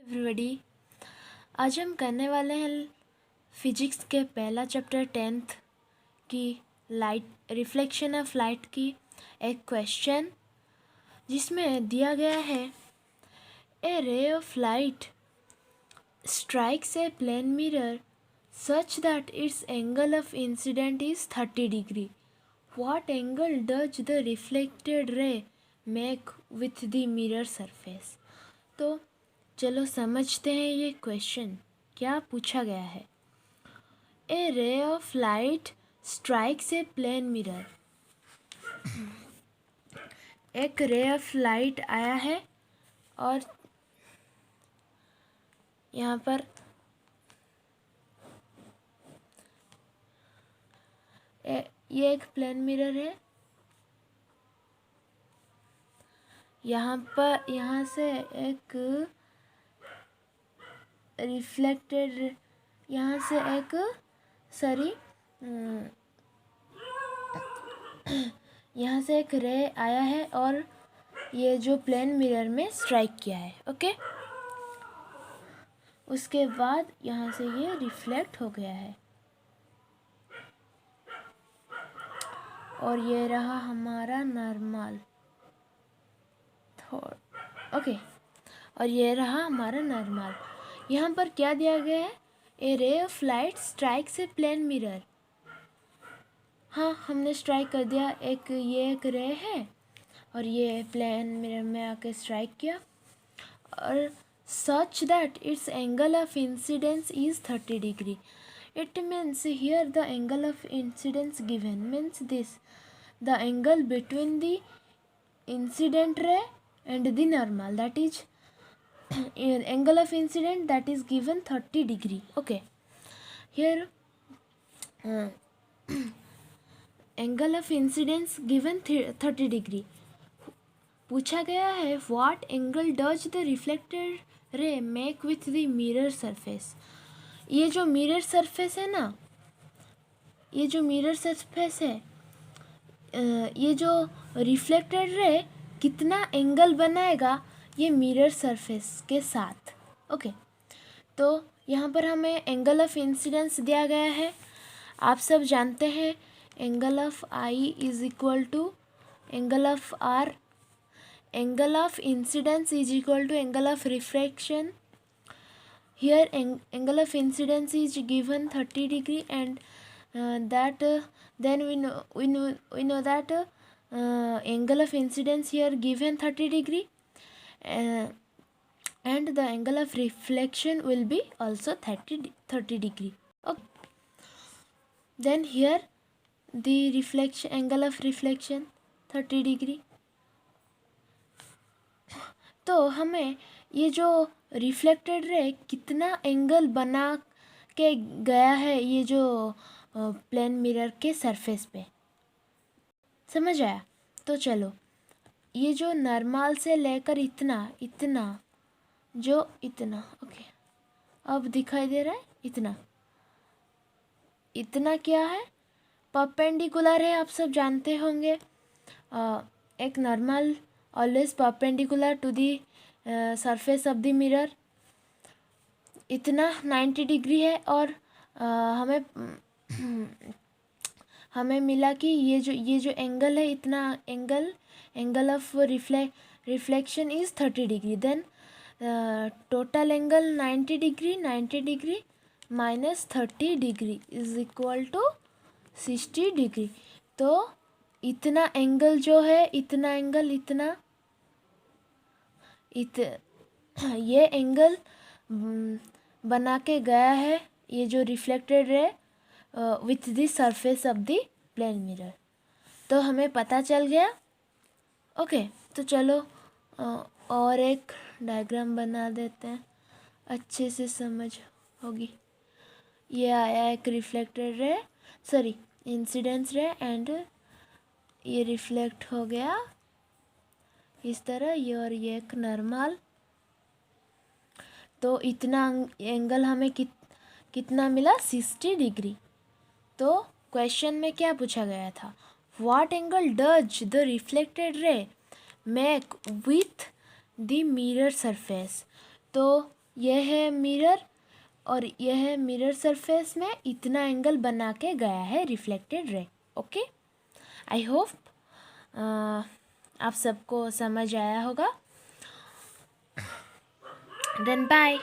Everybody, आज हम करने वाले हैं फिजिक्स के पहला चैप्टर 10th की लाइट रिफ्लेक्शन ऑफ लाइट की एक क्वेश्चन, जिसमें दिया गया है a ray of light strikes a plane mirror such that it's angle of incidence is 30 degree. What angle does the reflected ray make with the mirror surface. तो चलो समझते हैं ये क्वेश्चन क्या पूछा गया है. A ray of light strikes a plane mirror. एक रे ऑफ लाइट आया है और यहाँ पर ये एक प्लेन मिरर है. यहाँ से एक रिफ्लेक्टेड, यहाँ से एक यहाँ से एक रे आया है और ये जो प्लेन मिरर में स्ट्राइक किया है. ओके, उसके बाद यहाँ से ये रिफ्लेक्ट हो गया है और ये रहा हमारा नॉर्मल. ओके, और ये रहा हमारा नॉर्मल. यहाँ पर क्या दिया गया है? A ray of light strikes a plane mirror. हाँ, हमने स्ट्राइक कर दिया. ये एक रे है और ये प्लेन मिरर में आके स्ट्राइक किया और सच that it's angle of incidence is 30 degree. It means here the angle of incidence given means this: the angle between the incident ray and the normal, that is angle of incident that is given 30 degree. Okay, here angle of incidence given 30 degree. पूछा गया है what angle does the reflected ray make with the mirror surface. ये जो mirror surface है ना, ये जो mirror surface है, ये जो रिफ्लेक्टेड रे कितना एंगल बनाएगा ये मिरर सरफेस के साथ. ओके, तो यहाँ पर हमें एंगल ऑफ इंसिडेंस दिया गया है. आप सब जानते हैं angle of I is equal to angle of R. Angle of incidence is equal to angle of refraction. Here angle of incidence is given 30 degree and then we know that angle of incidence here given 30 degree and the angle of reflection will be also 30 degree. Okay. Then here the reflection angle of reflection 30 degree. तो हमें ये जो reflected रे कितना angle बना के गया है ये जो प्लेन मिरर के सरफेस पे, समझ आया? तो चलो, ये जो नॉर्मल से लेकर इतना ओके, अब दिखाई दे रहा है इतना क्या है? परपेंडिकुलर है. आप सब जानते होंगे एक normal always perpendicular to the surface of the mirror. इतना 90 डिग्री है और हमें मिला कि ये जो एंगल है, इतना angle of reflection is 30 degree. Then total angle 90 degree minus 30 degree is equal to 60 degree. तो इतना एंगल जो है, ये एंगल बना के गया है ये जो reflected ray with the surface of the plane mirror. तो हमें पता चल गया. ओके, तो चलो और एक डायग्राम बना देते हैं, अच्छे से समझ होगी. ये आया एक रिफ्लेक्टेड रे, सॉरी इंसिडेंस रे, एंड ये रिफ्लेक्ट हो गया इस तरह, ये और ये एक नॉर्मल. तो इतना एंगल हमें कितना मिला? 60 डिग्री. तो क्वेश्चन में क्या पूछा गया था? What angle does the reflected ray make with the mirror surface. तो यह है मिरर और यह मिरर सरफेस में इतना एंगल बना के गया है reflected ray. Okay, I hope आप सबको समझ आया होगा। Then bye.